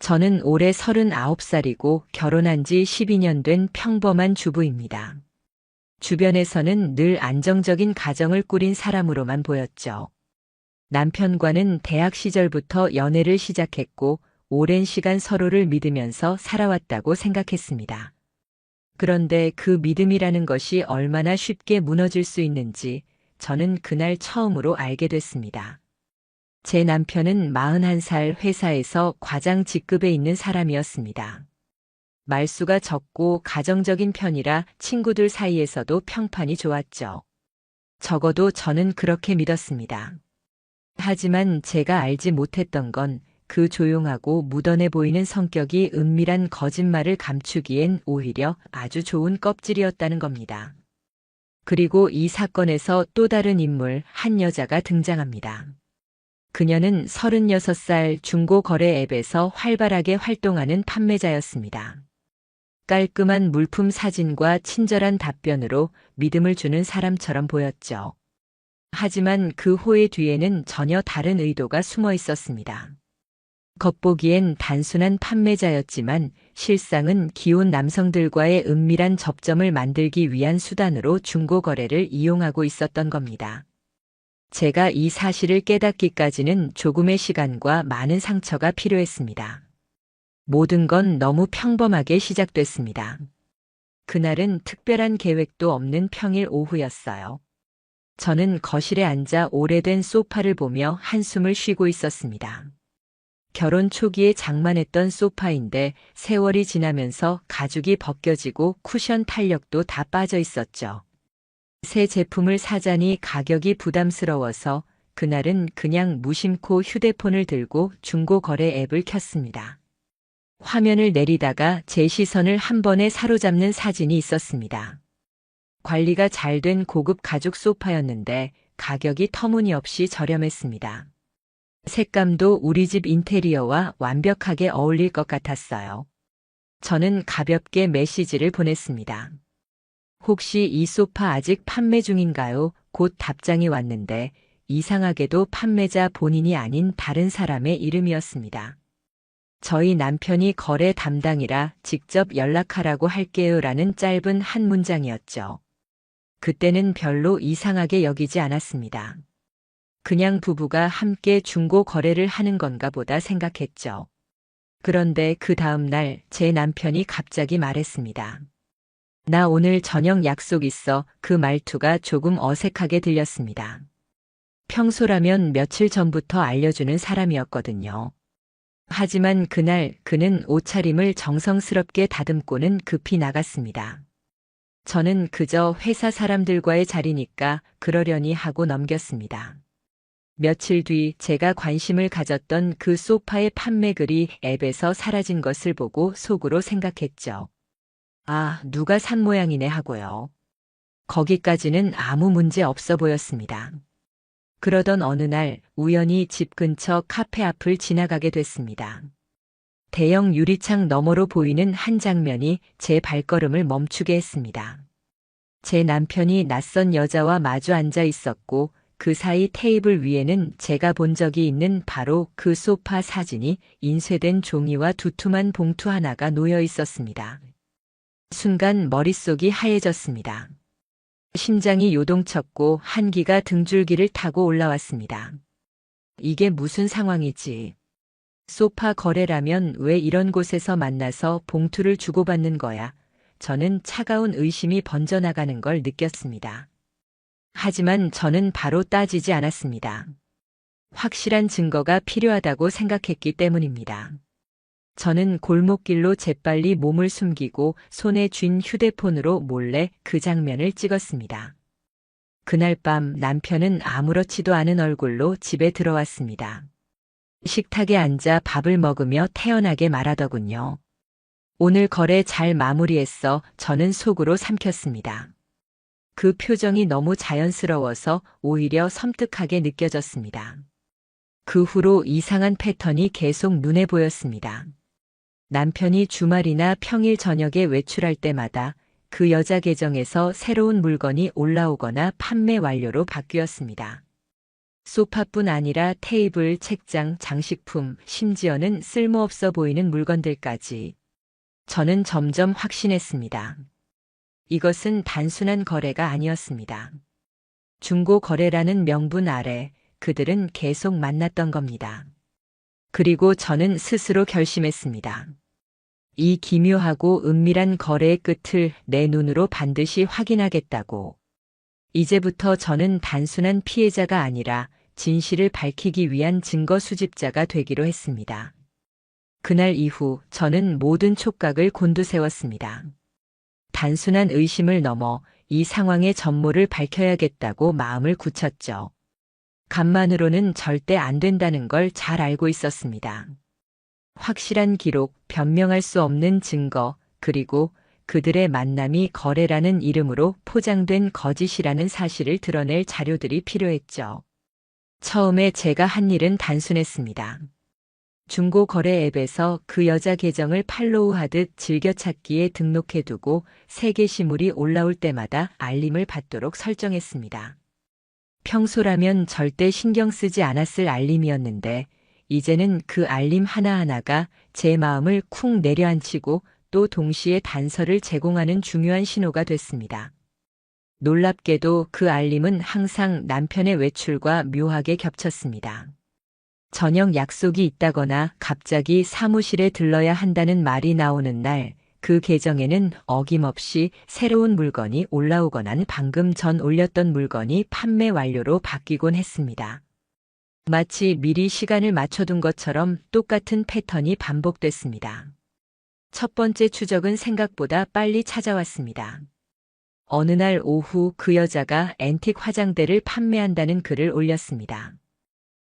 저는 올해 39살이고 결혼한 지 12년 된 평범한 주부입니다. 주변에서는 늘 안정적인 가정을 꾸린 사람으로만 보였죠. 남편과는 대학 시절부터 연애를 시작했고 오랜 시간 서로를 믿으면서 살아왔다고 생각했습니다. 그런데 그 믿음이라는 것이 얼마나 쉽게 무너질 수 있는지 저는 그날 처음으로 알게 됐습니다. 제 남편은 41살 회사에서 과장 직급에 있는 사람이었습니다. 말수가 적고 가정적인 편이라 친구들 사이에서도 평판이 좋았죠. 적어도 저는 그렇게 믿었습니다. 하지만 제가 알지 못했던 건 그 조용하고 묻어내 보이는 성격이 은밀한 거짓말을 감추기엔 오히려 아주 좋은 껍질이었다는 겁니다. 그리고 이 사건에서 또 다른 인물, 한 여자가 등장합니다. 그녀는 36살 중고거래 앱에서 활발하게 활동하는 판매자였습니다. 깔끔한 물품 사진과 친절한 답변으로 믿음을 주는 사람처럼 보였죠. 하지만 그 호의 뒤에는 전혀 다른 의도가 숨어 있었습니다. 겉보기엔 단순한 판매자였지만 실상은 기혼 남성들과의 은밀한 접점을 만들기 위한 수단으로 중고거래를 이용하고 있었던 겁니다. 제가 이 사실을 깨닫기까지는 조금의 시간과 많은 상처가 필요했습니다. 모든 건 너무 평범하게 시작됐습니다. 그날은 특별한 계획도 없는 평일 오후였어요. 저는 거실에 앉아 오래된 소파를 보며 한숨을 쉬고 있었습니다. 결혼 초기에 장만했던 소파인데 세월이 지나면서 가죽이 벗겨지고 쿠션 탄력도 다 빠져 있었죠. 새 제품을 사자니 가격이 부담스러워서 그날은 그냥 무심코 휴대폰을 들고 중고거래 앱을 켰습니다. 화면을 내리다가 제 시선을 한 번에 사로잡는 사진이 있었습니다. 관리가 잘 된 고급 가죽 소파였는데 가격이 터무니없이 저렴했습니다. 색감도 우리 집 인테리어와 완벽하게 어울릴 것 같았어요. 저는 가볍게 메시지를 보냈습니다. 혹시 이 소파 아직 판매 중인가요? 곧 답장이 왔는데 이상하게도 판매자 본인이 아닌 다른 사람의 이름이었습니다. 저희 남편이 거래 담당이라 직접 연락하라고 할게요라는 짧은 한 문장이었죠. 그때는 별로 이상하게 여기지 않았습니다. 그냥 부부가 함께 중고 거래를 하는 건가 보다 생각했죠. 그런데 그 다음 날 제 남편이 갑자기 말했습니다. 나 오늘 저녁 약속 있어. 그 말투가 조금 어색하게 들렸습니다. 평소라면 며칠 전부터 알려주는 사람이었거든요. 하지만 그날 그는 옷차림을 정성스럽게 다듬고는 급히 나갔습니다. 저는 그저 회사 사람들과의 자리니까 그러려니 하고 넘겼습니다. 며칠 뒤 제가 관심을 가졌던 그 소파의 판매글이 앱에서 사라진 것을 보고 속으로 생각했죠. 아, 누가 산 모양이네 하고요. 거기까지는 아무 문제 없어 보였습니다. 그러던 어느 날 우연히 집 근처 카페 앞을 지나가게 됐습니다. 대형 유리창 너머로 보이는 한 장면이 제 발걸음을 멈추게 했습니다. 제 남편이 낯선 여자와 마주 앉아 있었고 그 사이 테이블 위에는 제가 본 적이 있는 바로 그 소파 사진이 인쇄된 종이와 두툼한 봉투 하나가 놓여 있었습니다. 순간 머릿속이 하얘졌습니다. 심장이 요동쳤고 한기가 등줄기를 타고 올라왔습니다. 이게 무슨 상황이지? 소파 거래라면 왜 이런 곳에서 만나서 봉투를 주고받는 거야? 저는 차가운 의심이 번져나가는 걸 느꼈습니다. 하지만 저는 바로 따지지 않았습니다. 확실한 증거가 필요하다고 생각했기 때문입니다. 저는 골목길로 재빨리 몸을 숨기고 손에 쥔 휴대폰으로 몰래 그 장면을 찍었습니다. 그날 밤 남편은 아무렇지도 않은 얼굴로 집에 들어왔습니다. 식탁에 앉아 밥을 먹으며 태연하게 말하더군요. 오늘 거래 잘 마무리했어. 저는 속으로 삼켰습니다. 그 표정이 너무 자연스러워서 오히려 섬뜩하게 느껴졌습니다. 그 후로 이상한 패턴이 계속 눈에 보였습니다. 남편이 주말이나 평일 저녁에 외출할 때마다 그 여자 계정에서 새로운 물건이 올라오거나 판매 완료로 바뀌었습니다. 소파뿐 아니라 테이블, 책장, 장식품, 심지어는 쓸모없어 보이는 물건들까지. 저는 점점 확신했습니다. 이것은 단순한 거래가 아니었습니다. 중고 거래라는 명분 아래 그들은 계속 만났던 겁니다. 그리고 저는 스스로 결심했습니다. 이 기묘하고 은밀한 거래의 끝을 내 눈으로 반드시 확인하겠다고. 이제부터 저는 단순한 피해자가 아니라 진실을 밝히기 위한 증거 수집자가 되기로 했습니다. 그날 이후 저는 모든 촉각을 곤두세웠습니다. 단순한 의심을 넘어 이 상황의 전모를 밝혀야겠다고 마음을 굳혔죠. 간만으로는 절대 안 된다는 걸 잘 알고 있었습니다. 확실한 기록, 변명할 수 없는 증거, 그리고 그들의 만남이 거래라는 이름으로 포장된 거짓이라는 사실을 드러낼 자료들이 필요했죠. 처음에 제가 한 일은 단순했습니다. 중고 거래 앱에서 그 여자 계정을 팔로우하듯 즐겨찾기에 등록해두고 새 게시물이 올라올 때마다 알림을 받도록 설정했습니다. 평소라면 절대 신경 쓰지 않았을 알림이었는데 이제는 그 알림 하나하나가 제 마음을 쿵 내려앉히고 또 동시에 단서를 제공하는 중요한 신호가 됐습니다. 놀랍게도 그 알림은 항상 남편의 외출과 묘하게 겹쳤습니다. 저녁 약속이 있다거나 갑자기 사무실에 들러야 한다는 말이 나오는 날, 그 계정에는 어김없이 새로운 물건이 올라오거나 방금 전 올렸던 물건이 판매 완료로 바뀌곤 했습니다. 마치 미리 시간을 맞춰둔 것처럼 똑같은 패턴이 반복됐습니다. 첫 번째 추적은 생각보다 빨리 찾아왔습니다. 어느 날 오후 그 여자가 앤틱 화장대를 판매한다는 글을 올렸습니다.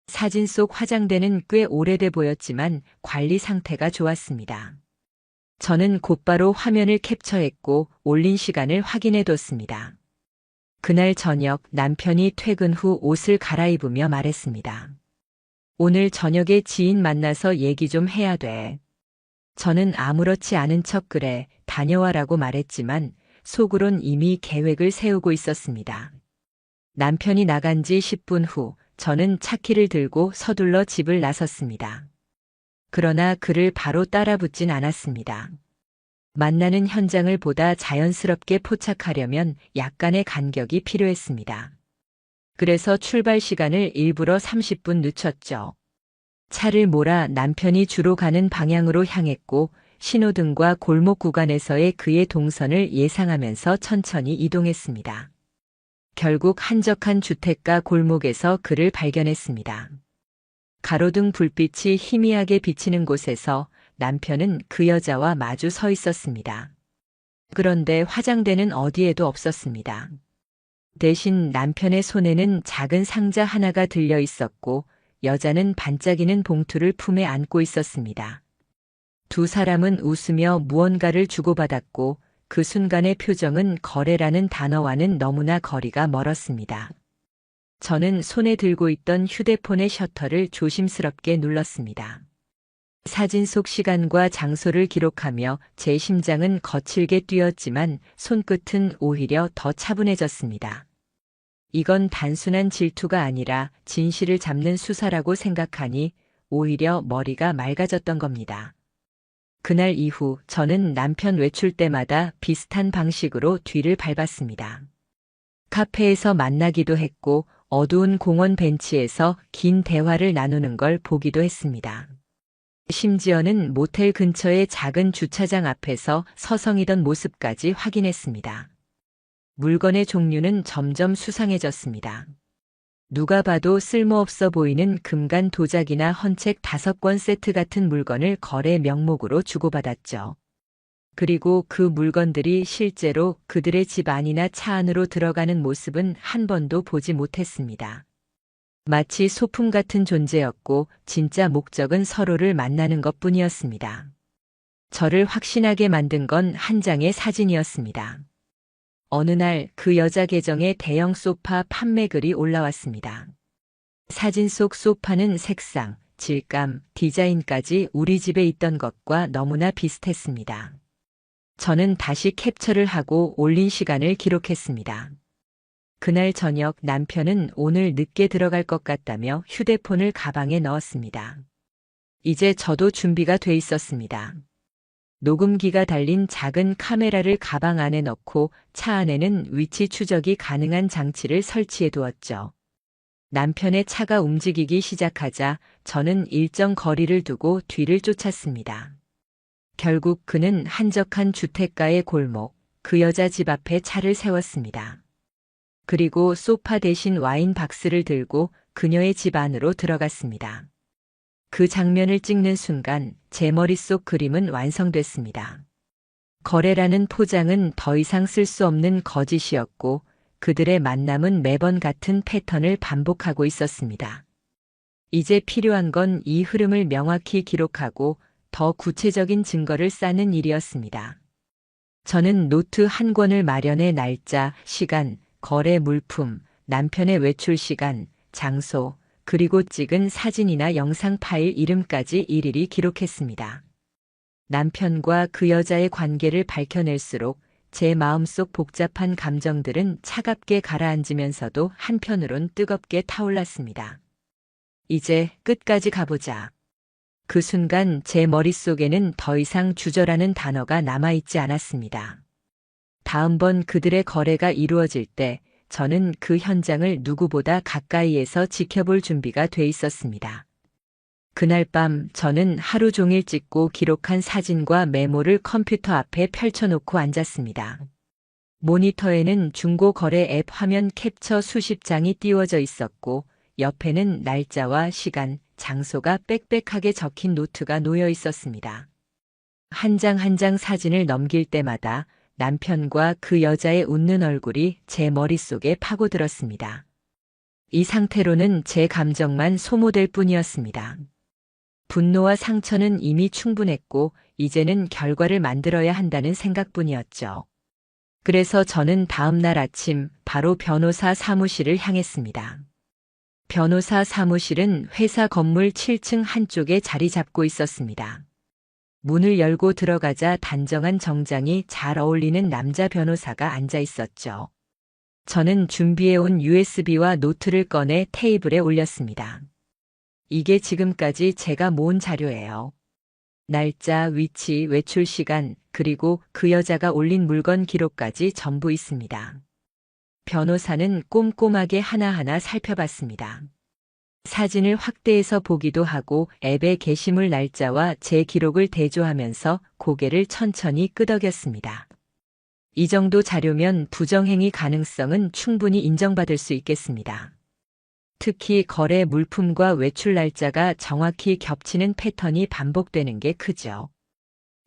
사진 속 화장대는 꽤 오래돼 보였지만 관리 상태가 좋았습니다. 저는 곧바로 화면을 캡처했고 올린 시간을 확인해 뒀습니다. 그날 저녁 남편이 퇴근 후 옷을 갈아입으며 말했습니다. 오늘 저녁에 지인 만나서 얘기 좀 해야 돼. 저는 아무렇지 않은 척 그래, 다녀와라고 말했지만 속으론 이미 계획을 세우고 있었습니다. 남편이 나간 지 10분 후 저는 차키를 들고 서둘러 집을 나섰습니다. 그러나 그를 바로 따라붙진 않았습니다. 만나는 현장을 보다 자연스럽게 포착하려면 약간의 간격이 필요했습니다. 그래서 출발 시간을 일부러 30분 늦췄죠. 차를 몰아 남편이 주로 가는 방향으로 향했고 신호등과 골목 구간에서의 그의 동선을 예상하면서 천천히 이동했습니다. 결국 한적한 주택가 골목에서 그를 발견했습니다. 가로등 불빛이 희미하게 비치는 곳에서 남편은 그 여자와 마주 서 있었습니다. 그런데 화장대는 어디에도 없었습니다. 대신 남편의 손에는 작은 상자 하나가 들려 있었고 여자는 반짝이는 봉투를 품에 안고 있었습니다. 두 사람은 웃으며 무언가를 주고받았고 그 순간의 표정은 거래라는 단어와는 너무나 거리가 멀었습니다. 저는 손에 들고 있던 휴대폰의 셔터를 조심스럽게 눌렀습니다. 사진 속 시간과 장소를 기록하며 제 심장은 거칠게 뛰었지만 손끝은 오히려 더 차분해졌습니다. 이건 단순한 질투가 아니라 진실을 잡는 수사라고 생각하니 오히려 머리가 맑아졌던 겁니다. 그날 이후 저는 남편 외출 때마다 비슷한 방식으로 뒤를 밟았습니다. 카페에서 만나기도 했고 어두운 공원 벤치에서 긴 대화를 나누는 걸 보기도 했습니다. 심지어는 모텔 근처의 작은 주차장 앞에서 서성이던 모습까지 확인했습니다. 물건의 종류는 점점 수상해졌습니다. 누가 봐도 쓸모없어 보이는 금간 도자기나 헌책 5권 세트 같은 물건을 거래 명목으로 주고받았죠. 그리고 그 물건들이 실제로 그들의 집 안이나 차 안으로 들어가는 모습은 한 번도 보지 못했습니다. 마치 소품 같은 존재였고 진짜 목적은 서로를 만나는 것뿐이었습니다. 저를 확신하게 만든 건 한 장의 사진이었습니다. 어느 날 그 여자 계정에 대형 소파 판매 글이 올라왔습니다. 사진 속 소파는 색상, 질감, 디자인까지 우리 집에 있던 것과 너무나 비슷했습니다. 저는 다시 캡처를 하고 올린 시간을 기록했습니다. 그날 저녁 남편은 오늘 늦게 들어갈 것 같다며 휴대폰을 가방에 넣었습니다. 이제 저도 준비가 돼 있었습니다. 녹음기가 달린 작은 카메라를 가방 안에 넣고 차 안에는 위치 추적이 가능한 장치를 설치해 두었죠. 남편의 차가 움직이기 시작하자 저는 일정 거리를 두고 뒤를 쫓았습니다. 결국 그는 한적한 주택가의 골목, 그 여자 집 앞에 차를 세웠습니다. 그리고 소파 대신 와인 박스를 들고 그녀의 집 안으로 들어갔습니다. 그 장면을 찍는 순간 제 머릿속 그림은 완성됐습니다. 거래라는 포장은 더 이상 쓸 수 없는 거짓이었고 그들의 만남은 매번 같은 패턴을 반복하고 있었습니다. 이제 필요한 건 이 흐름을 명확히 기록하고 더 구체적인 증거를 쌓는 일이었습니다. 저는 노트 한 권을 마련해 날짜, 시간, 거래 물품, 남편의 외출 시간, 장소, 그리고 찍은 사진이나 영상 파일 이름까지 일일이 기록했습니다. 남편과 그 여자의 관계를 밝혀낼수록 제 마음속 복잡한 감정들은 차갑게 가라앉으면서도 한편으론 뜨겁게 타올랐습니다. 이제 끝까지 가보자. 그 순간 제 머릿속에는 더 이상 주저라는 단어가 남아있지 않았습니다. 다음번 그들의 거래가 이루어질 때 저는 그 현장을 누구보다 가까이에서 지켜볼 준비가 돼 있었습니다. 그날 밤 저는 하루 종일 찍고 기록한 사진과 메모를 컴퓨터 앞에 펼쳐놓고 앉았습니다. 모니터에는 중고 거래 앱 화면 캡처 수십 장이 띄워져 있었고 옆에는 날짜와 시간, 장소가 빽빽하게 적힌 노트가 놓여 있었습니다. 한 장 한 장 사진을 넘길 때마다 남편과 그 여자의 웃는 얼굴이 제 머릿속에 파고들었습니다. 이 상태로는 제 감정만 소모될 뿐이었습니다. 분노와 상처는 이미 충분했고 이제는 결과를 만들어야 한다는 생각뿐이었죠. 그래서 저는 다음 날 아침 바로 변호사 사무실을 향했습니다. 변호사 사무실은 회사 건물 7층 한쪽에 자리 잡고 있었습니다. 문을 열고 들어가자 단정한 정장이 잘 어울리는 남자 변호사가 앉아 있었죠. 저는 준비해온 USB와 노트를 꺼내 테이블에 올렸습니다. 이게 지금까지 제가 모은 자료예요. 날짜, 위치, 외출 시간, 그리고 그 여자가 올린 물건 기록까지 전부 있습니다. 변호사는 꼼꼼하게 하나하나 살펴봤습니다. 사진을 확대해서 보기도 하고 앱의 게시물 날짜와 제 기록을 대조하면서 고개를 천천히 끄덕였습니다. 이 정도 자료면 부정행위 가능성은 충분히 인정받을 수 있겠습니다. 특히 거래 물품과 외출 날짜가 정확히 겹치는 패턴이 반복되는 게 크죠.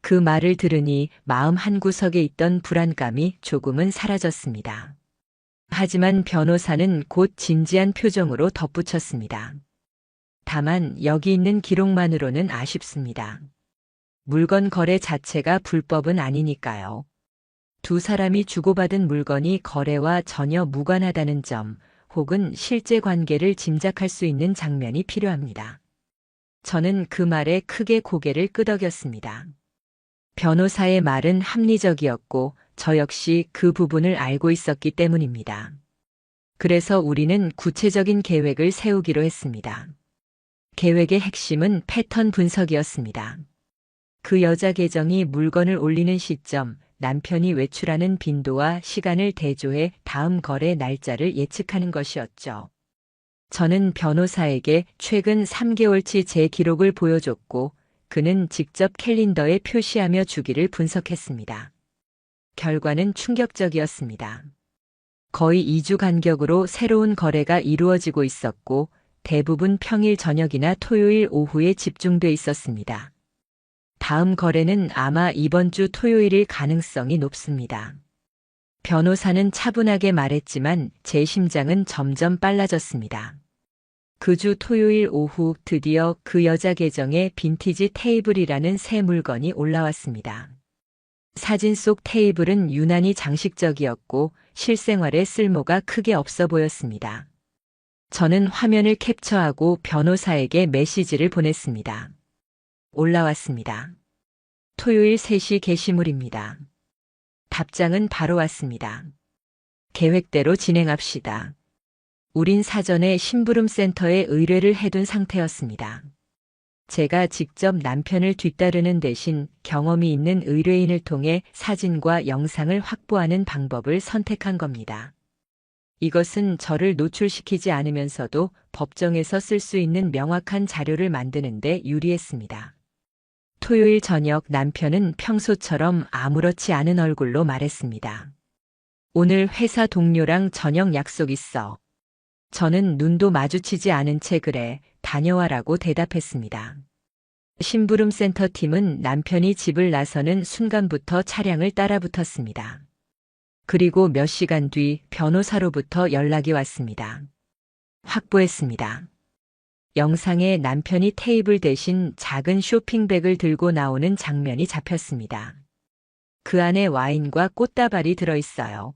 그 말을 들으니 마음 한구석에 있던 불안감이 조금은 사라졌습니다. 하지만 변호사는 곧 진지한 표정으로 덧붙였습니다. 다만 여기 있는 기록만으로는 아쉽습니다. 물건 거래 자체가 불법은 아니니까요. 두 사람이 주고받은 물건이 거래와 전혀 무관하다는 점, 혹은 실제 관계를 짐작할 수 있는 장면이 필요합니다. 저는 그 말에 크게 고개를 끄덕였습니다. 변호사의 말은 합리적이었고 저 역시 그 부분을 알고 있었기 때문입니다. 그래서 우리는 구체적인 계획을 세우기로 했습니다. 계획의 핵심은 패턴 분석이었습니다. 그 여자 계정이 물건을 올리는 시점, 남편이 외출하는 빈도와 시간을 대조해 다음 거래 날짜를 예측하는 것이었죠. 저는 변호사에게 최근 3개월치 제 기록을 보여줬고 그는 직접 캘린더에 표시하며 주기를 분석했습니다. 결과는 충격적이었습니다. 거의 2주 간격으로 새로운 거래가 이루어지고 있었고 대부분 평일 저녁이나 토요일 오후에 집중돼 있었습니다. 다음 거래는 아마 이번 주 토요일일 가능성이 높습니다. 변호사는 차분하게 말했지만 제 심장은 점점 빨라졌습니다. 그 주 토요일 오후 드디어 그 여자 계정에 빈티지 테이블이라는 새 물건이 올라왔습니다. 사진 속 테이블은 유난히 장식적이었고 실생활에 쓸모가 크게 없어 보였습니다. 저는 화면을 캡처하고 변호사에게 메시지를 보냈습니다. 올라왔습니다. 토요일 3시 게시물입니다. 답장은 바로 왔습니다. 계획대로 진행합시다. 우린 사전에 심부름센터에 의뢰를 해둔 상태였습니다. 제가 직접 남편을 뒤따르는 대신 경험이 있는 의뢰인을 통해 사진과 영상을 확보하는 방법을 선택한 겁니다. 이것은 저를 노출시키지 않으면서도 법정에서 쓸 수 있는 명확한 자료를 만드는 데 유리했습니다. 토요일 저녁 남편은 평소처럼 아무렇지 않은 얼굴로 말했습니다. 오늘 회사 동료랑 저녁 약속 있어. 저는 눈도 마주치지 않은 채 그래, 다녀와라고 대답했습니다. 심부름센터 팀은 남편이 집을 나서는 순간부터 차량을 따라붙었습니다. 그리고 몇 시간 뒤 변호사로부터 연락이 왔습니다. 확보했습니다. 영상에 남편이 테이블 대신 작은 쇼핑백을 들고 나오는 장면이 잡혔습니다. 그 안에 와인과 꽃다발이 들어있어요.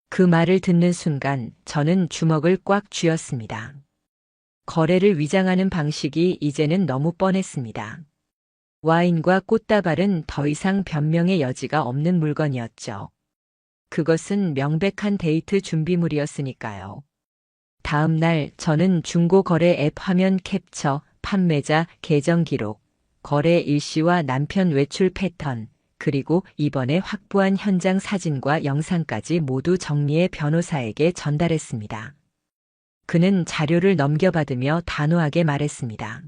그 말을 듣는 순간 저는 주먹을 꽉 쥐었습니다. 거래를 위장하는 방식이 이제는 너무 뻔했습니다. 와인과 꽃다발은 더 이상 변명의 여지가 없는 물건이었죠. 그것은 명백한 데이트 준비물이었으니까요. 다음 날 저는 중고거래 앱 화면 캡처, 판매자 계정 기록, 거래 일시와 남편 외출 패턴, 그리고 이번에 확보한 현장 사진과 영상까지 모두 정리해 변호사에게 전달했습니다. 그는 자료를 넘겨받으며 단호하게 말했습니다.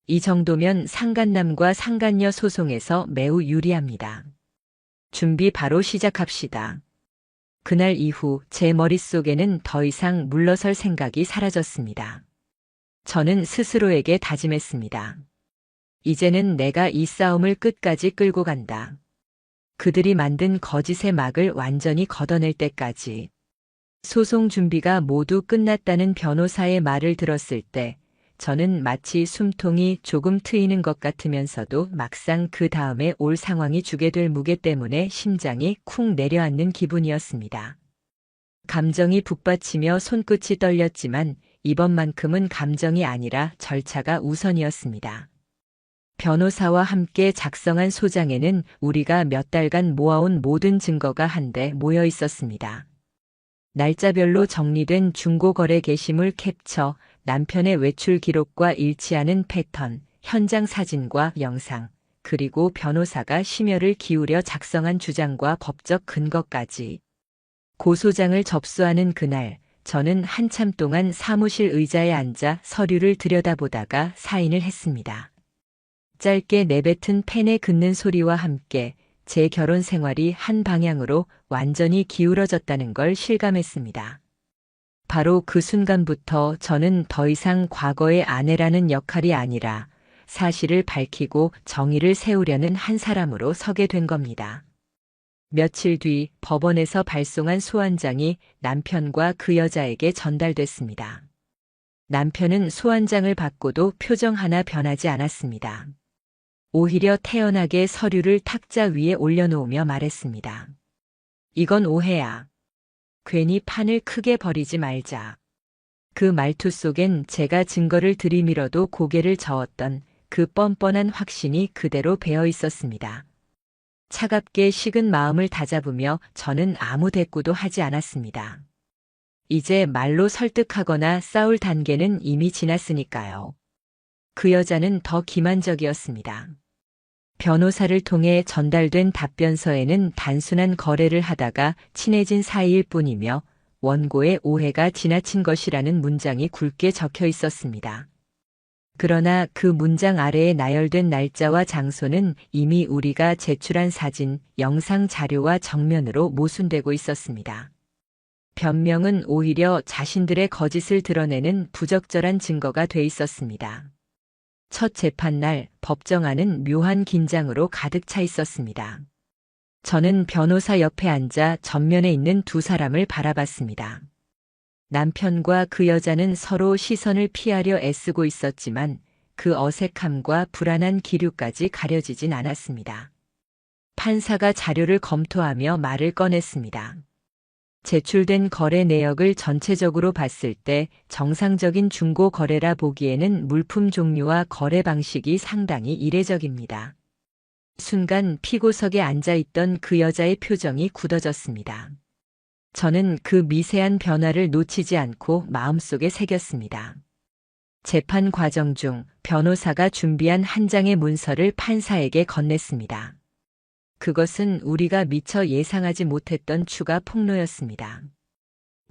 이 정도면 상간남과 상간녀 소송에서 매우 유리합니다. 준비 바로 시작합시다. 그날 이후 제 머릿속에는 더 이상 물러설 생각이 사라졌습니다. 저는 스스로에게 다짐했습니다. 이제는 내가 이 싸움을 끝까지 끌고 간다. 그들이 만든 거짓의 막을 완전히 걷어낼 때까지. 소송 준비가 모두 끝났다는 변호사의 말을 들었을 때 저는 마치 숨통이 조금 트이는 것 같으면서도 막상 그 다음에 올 상황이 주게 될 무게 때문에 심장이 쿵 내려앉는 기분이었습니다. 감정이 북받치며 손끝이 떨렸지만 이번만큼은 감정이 아니라 절차가 우선이었습니다. 변호사와 함께 작성한 소장에는 우리가 몇 달간 모아온 모든 증거가 한데 모여 있었습니다. 날짜별로 정리된 중고거래 게시물 캡처, 남편의 외출 기록과 일치하는 패턴, 현장 사진과 영상, 그리고 변호사가 심혈을 기울여 작성한 주장과 법적 근거까지. 고소장을 접수하는 그날, 저는 한참 동안 사무실 의자에 앉아 서류를 들여다보다가 사인을 했습니다. 짧게 내뱉은 펜에 긋는 소리와 함께 제 결혼 생활이 한 방향으로 완전히 기울어졌다는 걸 실감했습니다. 바로 그 순간부터 저는 더 이상 과거의 아내라는 역할이 아니라 사실을 밝히고 정의를 세우려는 한 사람으로 서게 된 겁니다. 며칠 뒤 법원에서 발송한 소환장이 남편과 그 여자에게 전달됐습니다. 남편은 소환장을 받고도 표정 하나 변하지 않았습니다. 오히려 태연하게 서류를 탁자 위에 올려놓으며 말했습니다. 이건 오해야. 괜히 판을 크게 벌이지 말자. 그 말투 속엔 제가 증거를 들이밀어도 고개를 저었던 그 뻔뻔한 확신이 그대로 배어 있었습니다. 차갑게 식은 마음을 다잡으며 저는 아무 대꾸도 하지 않았습니다. 이제 말로 설득하거나 싸울 단계는 이미 지났으니까요. 그 여자는 더 기만적이었습니다. 변호사를 통해 전달된 답변서에는 단순한 거래를 하다가 친해진 사이일 뿐이며 원고의 오해가 지나친 것이라는 문장이 굵게 적혀 있었습니다. 그러나 그 문장 아래에 나열된 날짜와 장소는 이미 우리가 제출한 사진, 영상 자료와 정면으로 모순되고 있었습니다. 변명은 오히려 자신들의 거짓을 드러내는 부적절한 증거가 돼 있었습니다. 첫 재판날 법정안은 묘한 긴장으로 가득 차 있었습니다. 저는 변호사 옆에 앉아 전면에 있는 두 사람을 바라봤습니다. 남편과 그 여자는 서로 시선을 피하려 애쓰고 있었지만 그 어색함과 불안한 기류까지 가려지진 않았습니다. 판사가 자료를 검토하며 말을 꺼냈습니다. 제출된 거래 내역을 전체적으로 봤을 때 정상적인 중고 거래라 보기에는 물품 종류와 거래 방식이 상당히 이례적입니다. 순간 피고석에 앉아있던 그 여자의 표정이 굳어졌습니다. 저는 그 미세한 변화를 놓치지 않고 마음속에 새겼습니다. 재판 과정 중 변호사가 준비한 한 장의 문서를 판사에게 건넸습니다. 그것은 우리가 미처 예상하지 못했던 추가 폭로였습니다.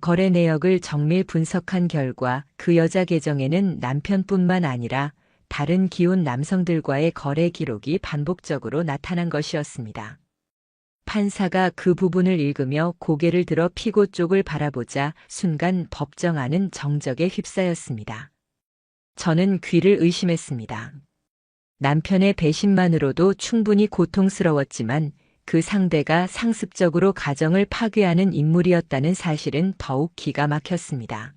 거래 내역을 정밀 분석한 결과 그 여자 계정에는 남편뿐만 아니라 다른 기혼 남성들과의 거래 기록이 반복적으로 나타난 것이었습니다. 판사가 그 부분을 읽으며 고개를 들어 피고 쪽을 바라보자 순간 법정 안은 정적에 휩싸였습니다. 저는 귀를 의심했습니다. 남편의 배신만으로도 충분히 고통스러웠지만 그 상대가 상습적으로 가정을 파괴하는 인물이었다는 사실은 더욱 기가 막혔습니다.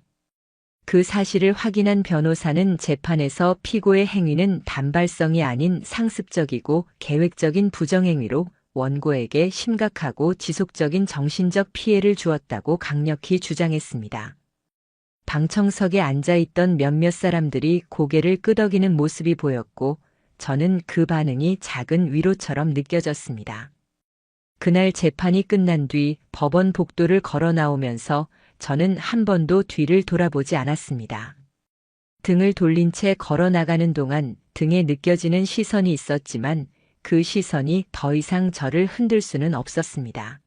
그 사실을 확인한 변호사는 재판에서 피고의 행위는 단발성이 아닌 상습적이고 계획적인 부정행위로 원고에게 심각하고 지속적인 정신적 피해를 주었다고 강력히 주장했습니다. 방청석에 앉아있던 몇몇 사람들이 고개를 끄덕이는 모습이 보였고 저는 그 반응이 작은 위로처럼 느껴졌습니다. 그날 재판이 끝난 뒤 법원 복도를 걸어 나오면서 저는 한 번도 뒤를 돌아보지 않았습니다. 등을 돌린 채 걸어 나가는 동안 등에 느껴지는 시선이 있었지만 그 시선이 더 이상 저를 흔들 수는 없었습니다.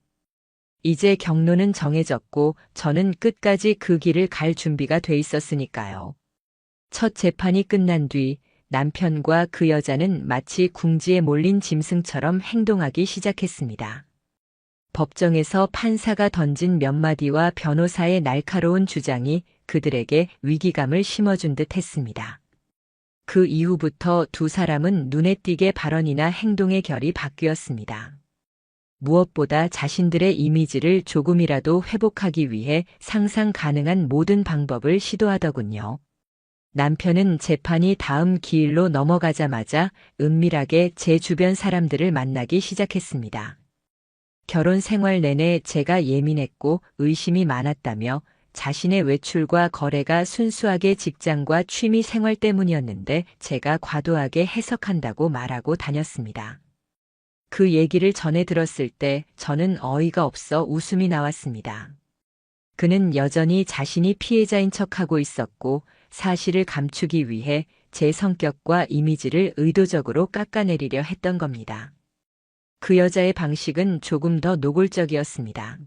이제 경로는 정해졌고 저는 끝까지 그 길을 갈 준비가 돼 있었으니까요. 첫 재판이 끝난 뒤 남편과 그 여자는 마치 궁지에 몰린 짐승처럼 행동하기 시작했습니다. 법정에서 판사가 던진 몇 마디와 변호사의 날카로운 주장이 그들에게 위기감을 심어준 듯 했습니다. 그 이후부터 두 사람은 눈에 띄게 발언이나 행동의 결이 바뀌었습니다. 무엇보다 자신들의 이미지를 조금이라도 회복하기 위해 상상 가능한 모든 방법을 시도하더군요. 남편은 재판이 다음 기일로 넘어가자마자 은밀하게 제 주변 사람들을 만나기 시작했습니다. 결혼 생활 내내 제가 예민했고 의심이 많았다며 자신의 외출과 거래가 순수하게 직장과 취미 생활 때문이었는데 제가 과도하게 해석한다고 말하고 다녔습니다. 그 얘기를 전해 들었을 때 저는 어이가 없어 웃음이 나왔습니다. 그는 여전히 자신이 피해자인 척하고 있었고 사실을 감추기 위해 제 성격과 이미지를 의도적으로 깎아내리려 했던 겁니다. 그 여자의 방식은 조금 더 노골적이었습니다.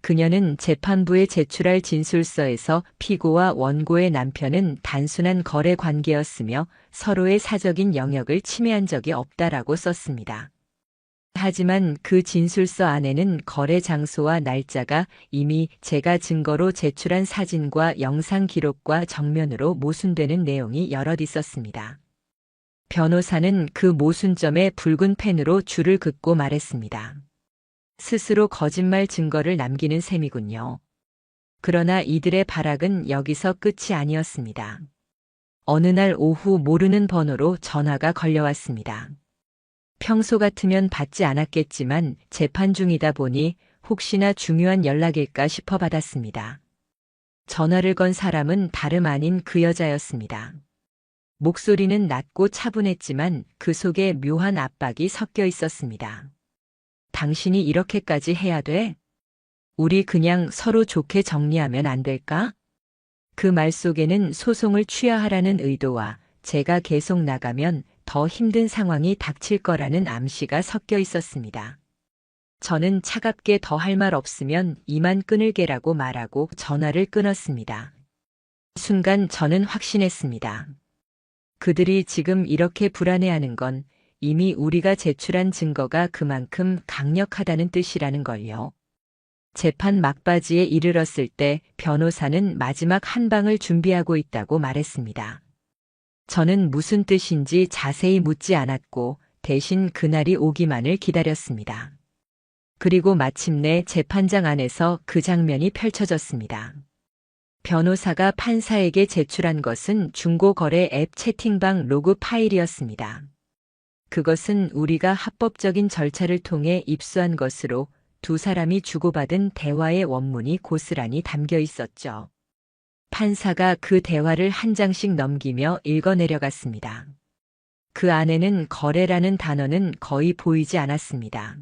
그녀는 재판부에 제출할 진술서에서 피고와 원고의 남편은 단순한 거래 관계였으며 서로의 사적인 영역을 침해한 적이 없다라고 썼습니다. 하지만 그 진술서 안에는 거래 장소와 날짜가 이미 제가 증거로 제출한 사진과 영상 기록과 정면으로 모순되는 내용이 여럿 있었습니다. 변호사는 그 모순점에 붉은 펜으로 줄을 긋고 말했습니다. 스스로 거짓말 증거를 남기는 셈이군요. 그러나 이들의 발악은 여기서 끝이 아니었습니다. 어느 날 오후 모르는 번호로 전화가 걸려왔습니다. 평소 같으면 받지 않았겠지만 재판 중이다 보니 혹시나 중요한 연락일까 싶어 받았습니다. 전화를 건 사람은 다름 아닌 그 여자였습니다. 목소리는 낮고 차분했지만 그 속에 묘한 압박이 섞여 있었습니다. 당신이 이렇게까지 해야 돼? 우리 그냥 서로 좋게 정리하면 안 될까? 그 말 속에는 소송을 취하하라는 의도와 제가 계속 나가면 더 힘든 상황이 닥칠 거라는 암시가 섞여 있었습니다. 저는 차갑게 더 할 말 없으면 이만 끊을게라고 말하고 전화를 끊었습니다. 순간 저는 확신했습니다. 그들이 지금 이렇게 불안해하는 건 이미 우리가 제출한 증거가 그만큼 강력하다는 뜻이라는 걸요. 재판 막바지에 이르렀을 때 변호사는 마지막 한 방을 준비하고 있다고 말했습니다. 저는 무슨 뜻인지 자세히 묻지 않았고 대신 그날이 오기만을 기다렸습니다. 그리고 마침내 재판장 안에서 그 장면이 펼쳐졌습니다. 변호사가 판사에게 제출한 것은 중고거래 앱 채팅방 로그 파일이었습니다. 그것은 우리가 합법적인 절차를 통해 입수한 것으로 두 사람이 주고받은 대화의 원문이 고스란히 담겨 있었죠. 판사가 그 대화를 한 장씩 넘기며 읽어내려갔습니다. 그 안에는 거래라는 단어는 거의 보이지 않았습니다.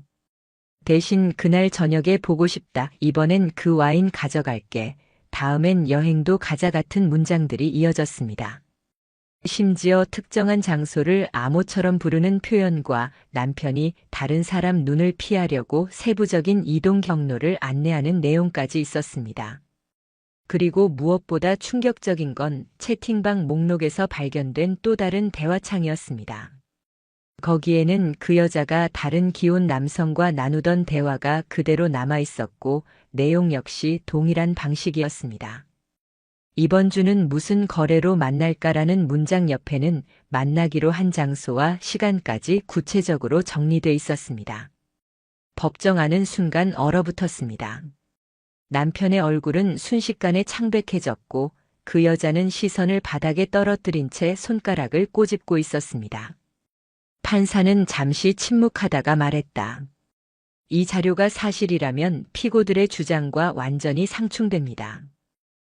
대신 그날 저녁에 보고 싶다. 이번엔 그 와인 가져갈게. 다음엔 여행도 가자 같은 문장들이 이어졌습니다. 심지어 특정한 장소를 암호처럼 부르는 표현과 남편이 다른 사람 눈을 피하려고 세부적인 이동 경로를 안내하는 내용까지 있었습니다. 그리고 무엇보다 충격적인 건 채팅방 목록에서 발견된 또 다른 대화창이었습니다. 거기에는 그 여자가 다른 기혼 남성과 나누던 대화가 그대로 남아 있었고 내용 역시 동일한 방식이었습니다. 이번 주는 무슨 거래로 만날까라는 문장 옆에는 만나기로 한 장소와 시간까지 구체적으로 정리돼 있었습니다. 법정하는 순간 얼어붙었습니다. 남편의 얼굴은 순식간에 창백해졌고 그 여자는 시선을 바닥에 떨어뜨린 채 손가락을 꼬집고 있었습니다. 판사는 잠시 침묵하다가 말했다. 이 자료가 사실이라면 피고들의 주장과 완전히 상충됩니다.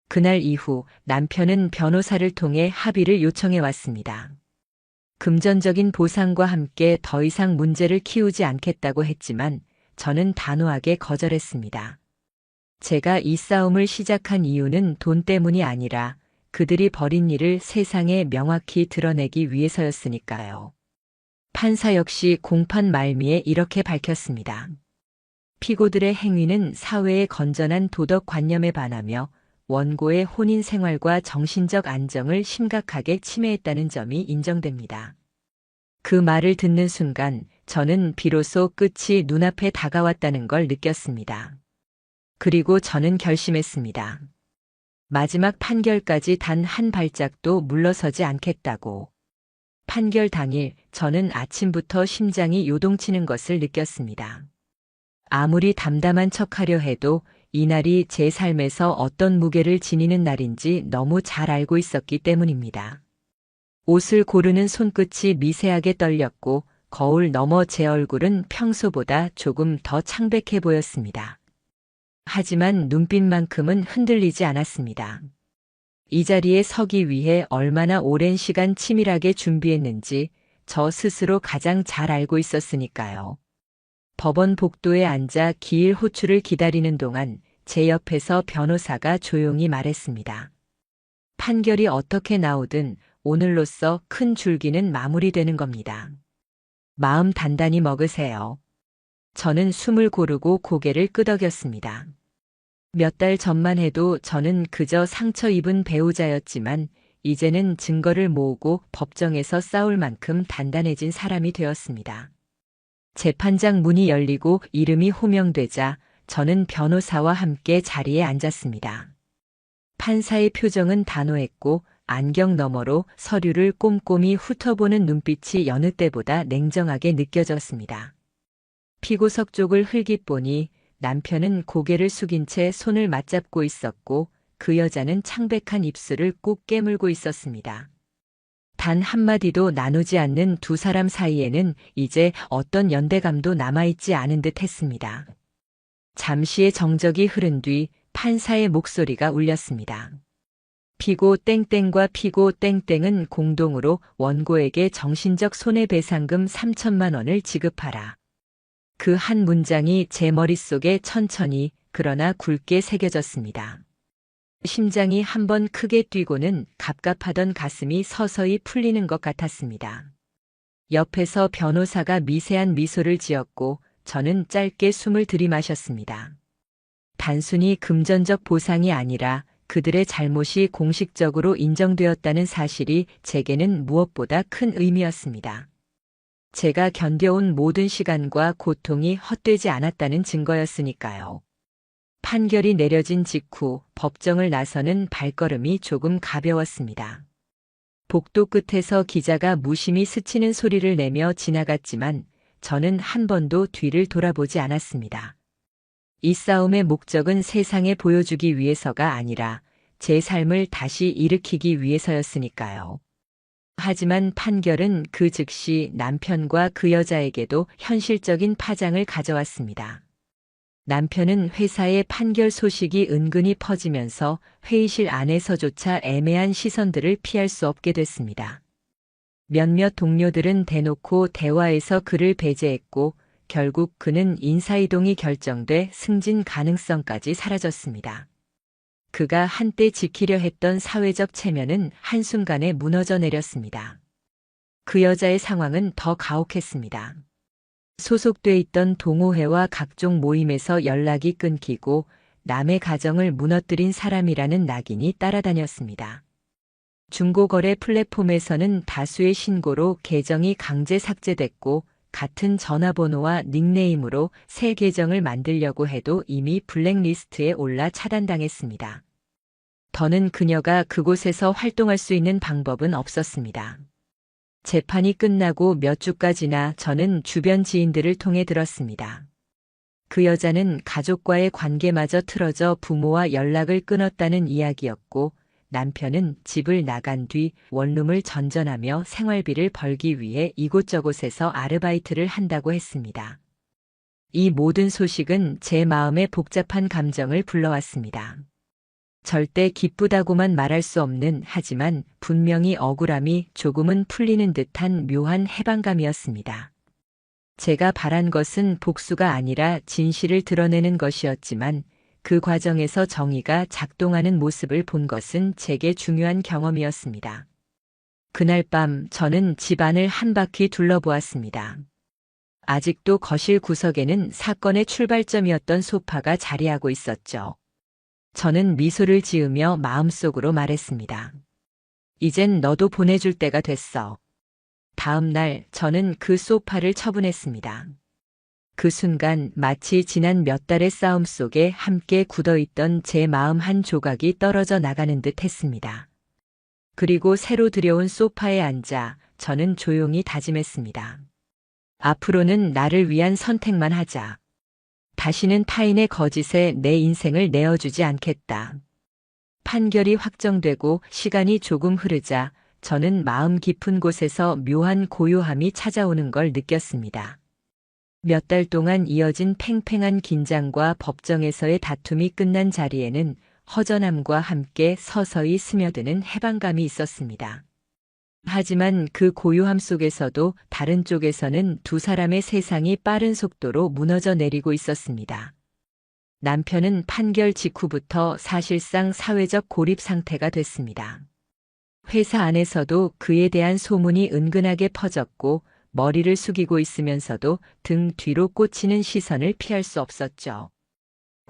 그날 이후 남편은 변호사를 통해 합의를 요청해 왔습니다. 금전적인 보상과 함께 더 이상 문제를 키우지 않겠다고 했지만 저는 단호하게 거절했습니다. 제가 이 싸움을 시작한 이유는 돈 때문이 아니라 그들이 벌인 일을 세상에 명확히 드러내기 위해서였으니까요. 판사 역시 공판 말미에 이렇게 밝혔습니다. 피고들의 행위는 사회의 건전한 도덕관념에 반하며 원고의 혼인 생활과 정신적 안정을 심각하게 침해했다는 점이 인정됩니다. 그 말을 듣는 순간 저는 비로소 끝이 눈앞에 다가왔다는 걸 느꼈습니다. 그리고 저는 결심했습니다. 마지막 판결까지 단 한 발짝도 물러서지 않겠다고. 판결 당일 저는 아침부터 심장이 요동치는 것을 느꼈습니다. 아무리 담담한 척하려 해도 이날이 제 삶에서 어떤 무게를 지니는 날인지 너무 잘 알고 있었기 때문입니다. 옷을 고르는 손끝이 미세하게 떨렸고 거울 너머 제 얼굴은 평소보다 조금 더 창백해 보였습니다. 하지만 눈빛만큼은 흔들리지 않았습니다. 이 자리에 서기 위해 얼마나 오랜 시간 치밀하게 준비했는지 저 스스로 가장 잘 알고 있었으니까요. 법원 복도에 앉아 기일 호출을 기다리는 동안 제 옆에서 변호사가 조용히 말했습니다. 판결이 어떻게 나오든 오늘로써 큰 줄기는 마무리되는 겁니다. 마음 단단히 먹으세요. 저는 숨을 고르고 고개를 끄덕였습니다. 몇 달 전만 해도 저는 그저 상처 입은 배우자였지만 이제는 증거를 모으고 법정에서 싸울 만큼 단단해진 사람이 되었습니다. 재판장 문이 열리고 이름이 호명되자 저는 변호사와 함께 자리에 앉았습니다. 판사의 표정은 단호했고 안경 너머로 서류를 꼼꼼히 훑어보는 눈빛이 여느 때보다 냉정하게 느껴졌습니다. 피고석 쪽을 흘깃 보니 남편은 고개를 숙인 채 손을 맞잡고 있었고 그 여자는 창백한 입술을 꾹 깨물고 있었습니다. 단 한마디도 나누지 않는 두 사람 사이에는 이제 어떤 연대감도 남아있지 않은 듯 했습니다. 잠시의 정적이 흐른 뒤 판사의 목소리가 울렸습니다. 피고 땡땡과 피고 땡땡은 공동으로 원고에게 정신적 손해배상금 3천만 원을 지급하라. 그 한 문장이 제 머릿속에 천천히 그러나 굵게 새겨졌습니다. 심장이 한번 크게 뛰고는 갑갑하던 가슴이 서서히 풀리는 것 같았습니다. 옆에서 변호사가 미세한 미소를 지었고 저는 짧게 숨을 들이마셨습니다. 단순히 금전적 보상이 아니라 그들의 잘못이 공식적으로 인정되었다는 사실이 제게는 무엇보다 큰 의미였습니다. 제가 견뎌온 모든 시간과 고통이 헛되지 않았다는 증거였으니까요. 판결이 내려진 직후 법정을 나서는 발걸음이 조금 가벼웠습니다. 복도 끝에서 기자가 무심히 스치는 소리를 내며 지나갔지만 저는 한 번도 뒤를 돌아보지 않았습니다. 이 싸움의 목적은 세상에 보여주기 위해서가 아니라 제 삶을 다시 일으키기 위해서였으니까요. 하지만 판결은 그 즉시 남편과 그 여자에게도 현실적인 파장을 가져왔습니다. 남편은 회사의 판결 소식이 은근히 퍼지면서 회의실 안에서조차 애매한 시선들을 피할 수 없게 됐습니다. 몇몇 동료들은 대놓고 대화에서 그를 배제했고 결국 그는 인사이동이 결정돼 승진 가능성까지 사라졌습니다. 그가 한때 지키려 했던 사회적 체면은 한순간에 무너져 내렸습니다. 그 여자의 상황은 더 가혹했습니다. 소속돼 있던 동호회와 각종 모임에서 연락이 끊기고 남의 가정을 무너뜨린 사람이라는 낙인이 따라다녔습니다. 중고거래 플랫폼에서는 다수의 신고로 계정이 강제 삭제됐고 같은 전화번호와 닉네임으로 새 계정을 만들려고 해도 이미 블랙리스트에 올라 차단당했습니다. 더는 그녀가 그곳에서 활동할 수 있는 방법은 없었습니다. 재판이 끝나고 몇 주가 지나 저는 주변 지인들을 통해 들었습니다. 그 여자는 가족과의 관계마저 틀어져 부모와 연락을 끊었다는 이야기였고 남편은 집을 나간 뒤 원룸을 전전하며 생활비를 벌기 위해 이곳저곳에서 아르바이트를 한다고 했습니다. 이 모든 소식은 제 마음에 복잡한 감정을 불러왔습니다. 절대 기쁘다고만 말할 수 없는 하지만 분명히 억울함이 조금은 풀리는 듯한 묘한 해방감이었습니다. 제가 바란 것은 복수가 아니라 진실을 드러내는 것이었지만 그 과정에서 정의가 작동하는 모습을 본 것은 제게 중요한 경험이었습니다. 그날 밤 저는 집안을 한 바퀴 둘러보았습니다. 아직도 거실 구석에는 사건의 출발점이었던 소파가 자리하고 있었죠. 저는 미소를 지으며 마음속으로 말했습니다. 이젠 너도 보내줄 때가 됐어. 다음 날 저는 그 소파를 처분했습니다. 그 순간 마치 지난 몇 달의 싸움 속에 함께 굳어있던 제 마음 한 조각이 떨어져 나가는 듯 했습니다. 그리고 새로 들여온 소파에 앉아 저는 조용히 다짐했습니다. 앞으로는 나를 위한 선택만 하자. 다시는 타인의 거짓에 내 인생을 내어주지 않겠다. 판결이 확정되고 시간이 조금 흐르자 저는 마음 깊은 곳에서 묘한 고요함이 찾아오는 걸 느꼈습니다. 몇 달 동안 이어진 팽팽한 긴장과 법정에서의 다툼이 끝난 자리에는 허전함과 함께 서서히 스며드는 해방감이 있었습니다. 하지만 그 고요함 속에서도 다른 쪽에서는 두 사람의 세상이 빠른 속도로 무너져 내리고 있었습니다. 남편은 판결 직후부터 사실상 사회적 고립 상태가 됐습니다. 회사 안에서도 그에 대한 소문이 은근하게 퍼졌고 머리를 숙이고 있으면서도 등 뒤로 꽂히는 시선을 피할 수 없었죠.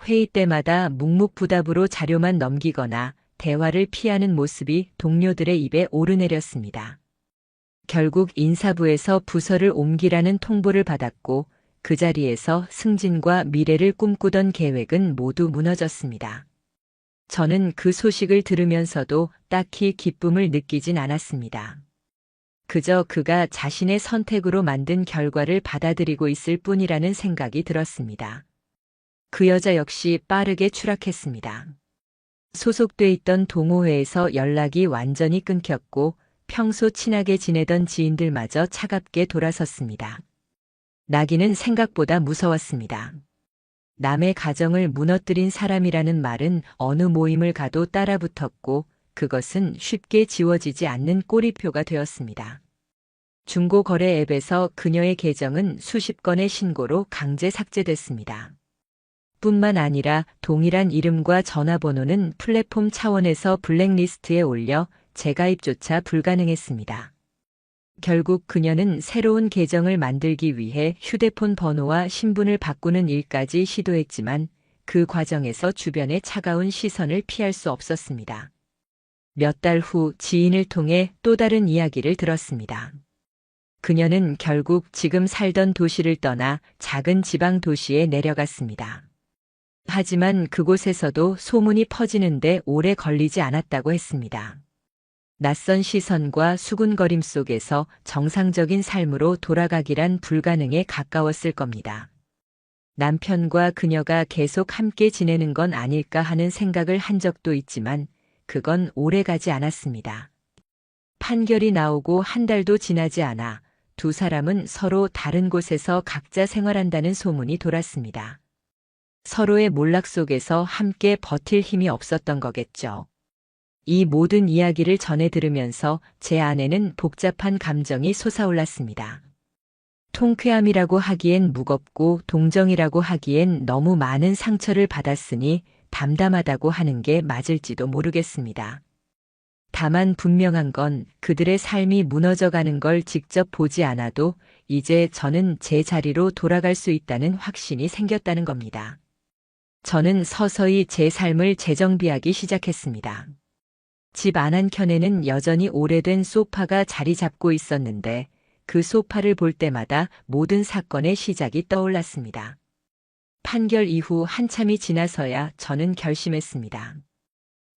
회의 때마다 묵묵부답으로 자료만 넘기거나 대화를 피하는 모습이 동료들의 입에 오르내렸습니다. 결국 인사부에서 부서를 옮기라는 통보를 받았고 그 자리에서 승진과 미래를 꿈꾸던 계획은 모두 무너졌습니다. 저는 그 소식을 들으면서도 딱히 기쁨을 느끼진 않았습니다. 그저 그가 자신의 선택으로 만든 결과를 받아들이고 있을 뿐이라는 생각이 들었습니다. 그 여자 역시 빠르게 추락했습니다. 소속돼 있던 동호회에서 연락이 완전히 끊겼고 평소 친하게 지내던 지인들마저 차갑게 돌아섰습니다. 나기는 생각보다 무서웠습니다. 남의 가정을 무너뜨린 사람이라는 말은 어느 모임을 가도 따라붙었고 그것은 쉽게 지워지지 않는 꼬리표가 되었습니다. 중고거래 앱에서 그녀의 계정은 수십 건의 신고로 강제 삭제됐습니다. 뿐만 아니라 동일한 이름과 전화번호는 플랫폼 차원에서 블랙리스트에 올려 재가입조차 불가능했습니다. 결국 그녀는 새로운 계정을 만들기 위해 휴대폰 번호와 신분을 바꾸는 일까지 시도했지만 그 과정에서 주변의 차가운 시선을 피할 수 없었습니다. 몇 달 후 지인을 통해 또 다른 이야기를 들었습니다. 그녀는 결국 지금 살던 도시를 떠나 작은 지방 도시에 내려갔습니다. 하지만 그곳에서도 소문이 퍼지는데 오래 걸리지 않았다고 했습니다. 낯선 시선과 수군거림 속에서 정상적인 삶으로 돌아가기란 불가능에 가까웠을 겁니다. 남편과 그녀가 계속 함께 지내는 건 아닐까 하는 생각을 한 적도 있지만 그건 오래 가지 않았습니다. 판결이 나오고 한 달도 지나지 않아 두 사람은 서로 다른 곳에서 각자 생활한다는 소문이 돌았습니다. 서로의 몰락 속에서 함께 버틸 힘이 없었던 거겠죠. 이 모든 이야기를 전해 들으면서 제 안에는 복잡한 감정이 솟아올랐습니다. 통쾌함이라고 하기엔 무겁고 동정이라고 하기엔 너무 많은 상처를 받았으니 담담하다고 하는 게 맞을지도 모르겠습니다. 다만 분명한 건 그들의 삶이 무너져가는 걸 직접 보지 않아도 이제 저는 제 자리로 돌아갈 수 있다는 확신이 생겼다는 겁니다. 저는 서서히 제 삶을 재정비하기 시작했습니다. 집 안 한켠에는 여전히 오래된 소파가 자리 잡고 있었는데 그 소파를 볼 때마다 모든 사건의 시작이 떠올랐습니다. 판결 이후 한참이 지나서야 저는 결심했습니다.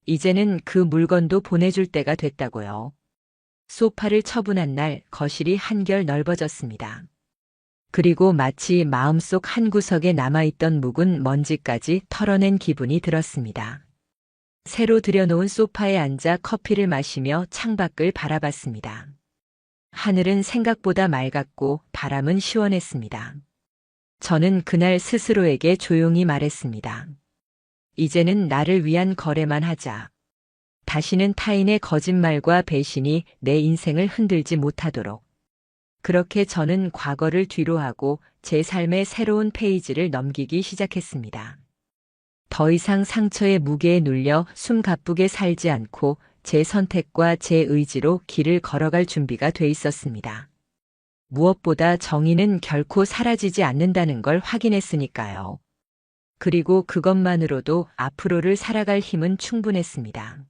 이제는 그 물건도 보내줄 때가 됐다고요. 소파를 처분한 날 거실이 한결 넓어졌습니다. 그리고 마치 마음속 한구석에 남아있던 묵은 먼지까지 털어낸 기분이 들었습니다. 새로 들여놓은 소파에 앉아 커피를 마시며 창밖을 바라봤습니다. 하늘은 생각보다 맑았고 바람은 시원했습니다. 저는 그날 스스로에게 조용히 말했습니다. 이제는 나를 위한 거래만 하자. 다시는 타인의 거짓말과 배신이 내 인생을 흔들지 못하도록. 그렇게 저는 과거를 뒤로하고 제 삶의 새로운 페이지를 넘기기 시작했습니다. 더 이상 상처의 무게에 눌려 숨 가쁘게 살지 않고 제 선택과 제 의지로 길을 걸어갈 준비가 돼 있었습니다. 무엇보다 정의는 결코 사라지지 않는다는 걸 확인했으니까요. 그리고 그것만으로도 앞으로를 살아갈 힘은 충분했습니다.